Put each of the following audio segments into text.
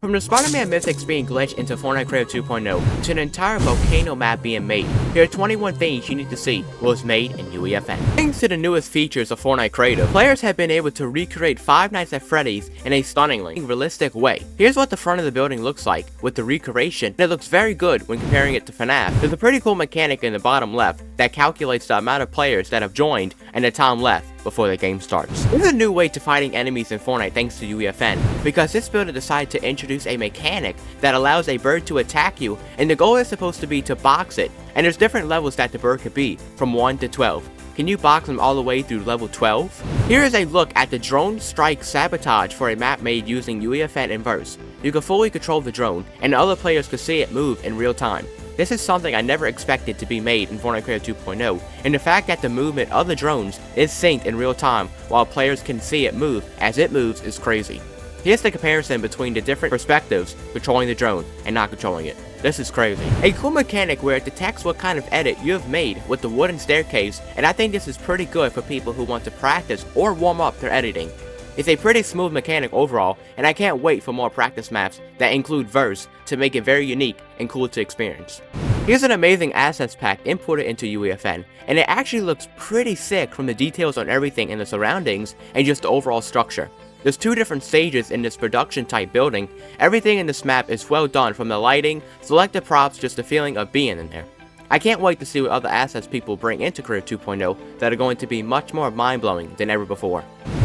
From the Spider-Man Mythics being glitched into Fortnite Creative 2.0 to an entire volcano map being made, here are 21 things you need to see was made in UEFN. Thanks to the newest features of Fortnite Creative, players have been able to recreate Five Nights at Freddy's in a stunningly realistic way. Here's what the front of the building looks like with the recreation, and it looks very good when comparing it to FNAF. There's a pretty cool mechanic in the bottom left that calculates the amount of players that have joined and the time left before the game starts. There's a new way to fighting enemies in Fortnite thanks to UEFN, because this builder decided to introduce a mechanic that allows a bird to attack you, and the goal is supposed to be to box it, and there's different levels that the bird could be, from 1 to 12. Can you box them all the way through level 12? Here is a look at the drone strike sabotage for a map made using UEFN Inverse. You can fully control the drone, and the other players could see it move in real time. This is something I never expected to be made in Fortnite Creative 2.0, and the fact that the movement of the drones is synced in real time while players can see it move as it moves is crazy. Here's the comparison between the different perspectives controlling the drone and not controlling it. This is crazy. A cool mechanic where it detects what kind of edit you have made with the wooden staircase, and I think this is pretty good for people who want to practice or warm up their editing. It's a pretty smooth mechanic overall, and I can't wait for more practice maps that include verse to make it very unique and cool to experience. Here's an amazing assets pack imported into UEFN, and it actually looks pretty sick from the details on everything in the surroundings and just the overall structure. There's two different stages in this production type building. Everything in this map is well done, from the lighting, selected props, just the feeling of being in there. I can't wait to see what other assets people bring into Creative 2.0 that are going to be much more mind-blowing than ever before.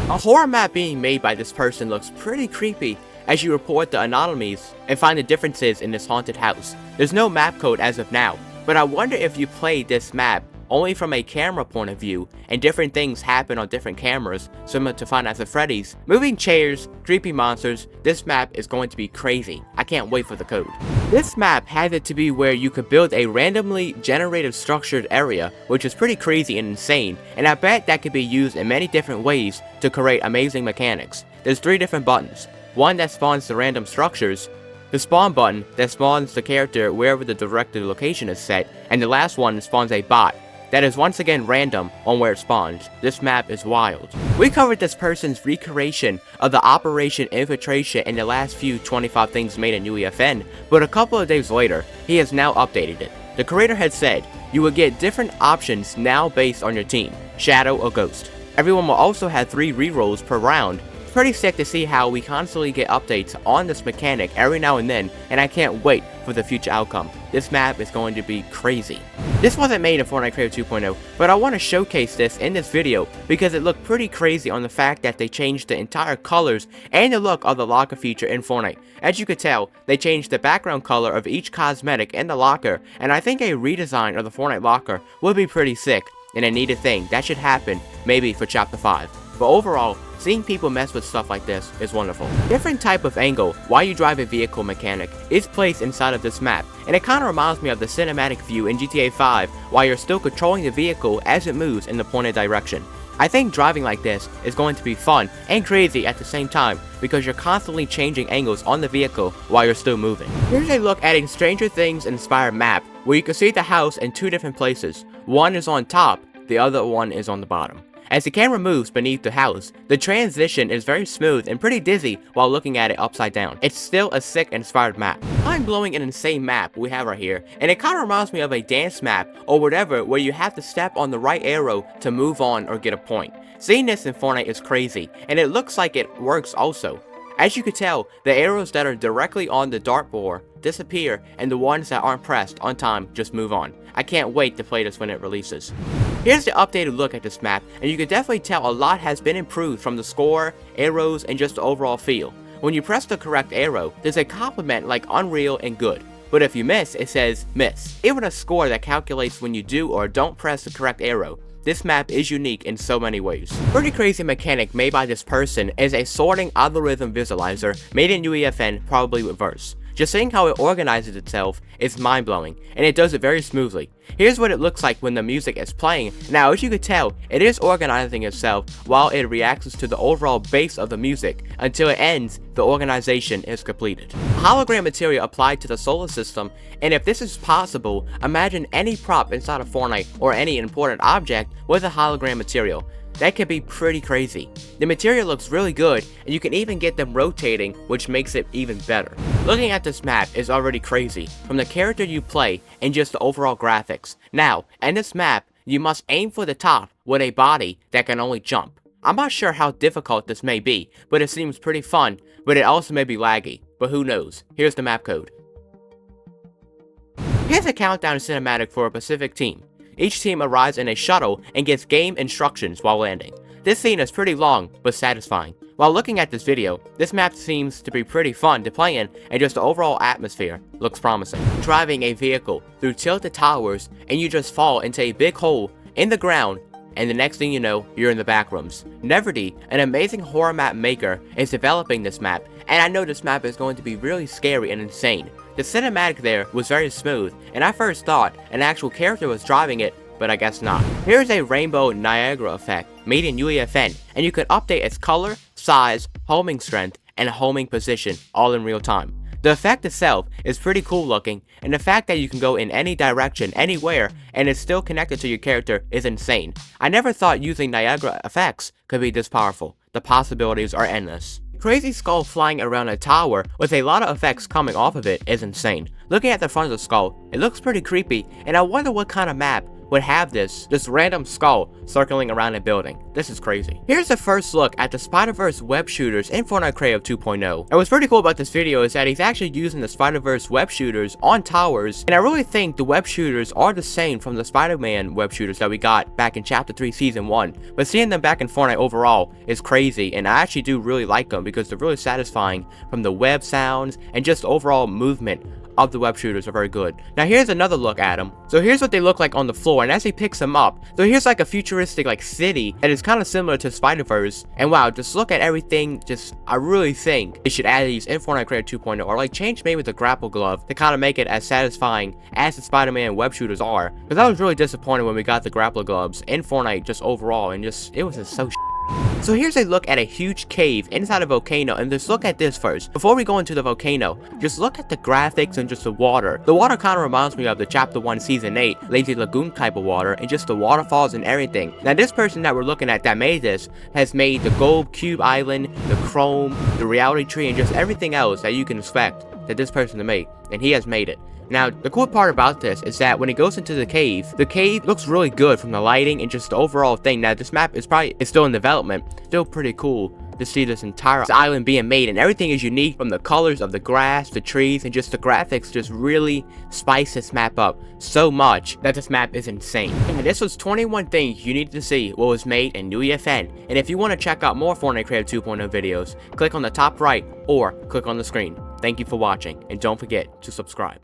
A horror map being made by this person looks pretty creepy as you report the anomalies and find the differences in this haunted house. There's no map code as of now, but I wonder if you played this map only from a camera point of view and different things happen on different cameras, similar to Five Nights at Freddy's. Moving chairs, creepy monsters, this map is going to be crazy. I can't wait for the code. This map has it to be where you could build a randomly generated structured area, which is pretty crazy and insane, and I bet that could be used in many different ways to create amazing mechanics. There's 3 different buttons. One that spawns the random structures, the spawn button that spawns the character wherever the directed location is set, and the last one spawns a bot that is once again random on where it spawns. This map is wild. We covered this person's recreation of the Operation Infiltration in the last few 25 things made in UEFN, but a couple of days later, he has now updated it. The creator had said, you will get different options now based on your team, Shadow or Ghost. Everyone will also have 3 rerolls per round. It's pretty sick to see how we constantly get updates on this mechanic every now and then, and I can't wait for the future outcome. This map is going to be crazy. This wasn't made in Fortnite Creative 2.0, but I want to showcase this in this video because it looked pretty crazy on the fact that they changed the entire colors and the look of the locker feature in Fortnite. As you could tell, they changed the background color of each cosmetic in the locker, and I think a redesign of the Fortnite locker would be pretty sick and a needed thing that should happen maybe for Chapter 5. But overall, seeing people mess with stuff like this is wonderful. Different type of angle while you drive a vehicle mechanic is placed inside of this map, and it kind of reminds me of the cinematic view in GTA 5 while you're still controlling the vehicle as it moves in the pointed direction. I think driving like this is going to be fun and crazy at the same time because you're constantly changing angles on the vehicle while you're still moving. Here's a look at a Stranger Things inspired map where you can see the house in 2 different places. One is on top, the other one is on the bottom. As the camera moves beneath the house, the transition is very smooth and pretty dizzy while looking at it upside down. It's still a sick inspired map. Mind-blowing and insane map we have right here, and it kind of reminds me of a dance map or whatever where you have to step on the right arrow to move on or get a point. Seeing this in Fortnite is crazy, and it looks like it works also. As you can tell, the arrows that are directly on the dartboard disappear, and the ones that aren't pressed on time just move on. I can't wait to play this when it releases. Here's the updated look at this map, and you can definitely tell a lot has been improved from the score, arrows, and just the overall feel. When you press the correct arrow, there's a compliment like unreal and good. But if you miss, it says miss. Even a score that calculates when you do or don't press the correct arrow. This map is unique in so many ways. Pretty crazy mechanic made by this person is a sorting algorithm visualizer made in UEFN, probably with verse. Just seeing how it organizes itself is mind-blowing, and it does it very smoothly. Here's what it looks like when the music is playing. Now, as you can tell, it is organizing itself while it reacts to the overall base of the music. Until it ends, the organization is completed. Hologram material applied to the solar system, and if this is possible, imagine any prop inside of Fortnite or any important object with a hologram material. that could be pretty crazy. The material looks really good, and you can even get them rotating, which makes it even better. Looking at this map is already crazy, from the character you play and just the overall graphics. Now, in this map, you must aim for the top with a body that can only jump. I'm not sure how difficult this may be, but it seems pretty fun, but it also may be laggy, but who knows. Here's the map code. Here's a countdown cinematic for a Pacific team. Each team arrives in a shuttle and gets game instructions while landing. This scene is pretty long, but satisfying. While looking at this video, this map seems to be pretty fun to play in, and just the overall atmosphere looks promising. Driving a vehicle through tilted towers, and you just fall into a big hole in the ground, and the next thing you know, you're in the backrooms. Neverdy, an amazing horror map maker, is developing this map, and I know this map is going to be really scary and insane. The cinematic there was very smooth, and I first thought an actual character was driving it, but I guess not. Here's a rainbow Niagara effect made in UEFN, and you can update its color, size, homing strength, and homing position all in real time. The effect itself is pretty cool looking, and the fact that you can go in any direction, anywhere, and it's still connected to your character is insane. I never thought using Niagara effects could be this powerful. The possibilities are endless. Crazy skull flying around a tower with a lot of effects coming off of it is insane. Looking at the front of the skull, it looks pretty creepy, and I wonder what kind of map would have this random skull circling around a building. This is crazy. Here's the first look at the Spider-Verse web shooters in Fortnite Creative 2.0. And what's pretty cool about this video is that he's actually using the Spider-Verse web shooters on towers, and I really think the web shooters are the same from the Spider-Man web shooters that we got back in Chapter 3 Season 1, but seeing them back in Fortnite overall is crazy, and I actually do really like them because they're really satisfying from the web sounds, and just the overall movement of the web shooters are very good. Now here's another look at them. So here's what they look like on the floor, and as he picks them up, so here's like a futuristic like city that is kind of similar to Spider-Verse, and wow, just look at everything. I really think they should add these in Fortnite Creative 2.0, or like change maybe the grapple glove to kind of make it as satisfying as the Spider-Man web shooters are, because I was really disappointed when we got the grapple gloves in Fortnite just overall, and it was just so So here's a look at a huge cave inside a volcano, and just look at this first. Before we go into the volcano, just look at the graphics and just the water. The water kind of reminds me of the Chapter 1 Season 8 Lazy Lagoon type of water, and just the waterfalls and everything. Now this person that we're looking at that made this has made the gold cube island, the chrome, the reality tree, and just everything else that you can expect that this person to make, and he has made it. Now, the cool part about this is that when it goes into the cave looks really good from the lighting and just the overall thing. Now, this map is still in development. Still pretty cool to see this entire island being made, and everything is unique, from the colors of the grass, the trees, and just the graphics just really spice this map up so much that this map is insane. And this was 21 things you need to see what was made in UEFN. And if you want to check out more Fortnite Creative 2.0 videos, click on the top right or click on the screen. Thank you for watching, and don't forget to subscribe.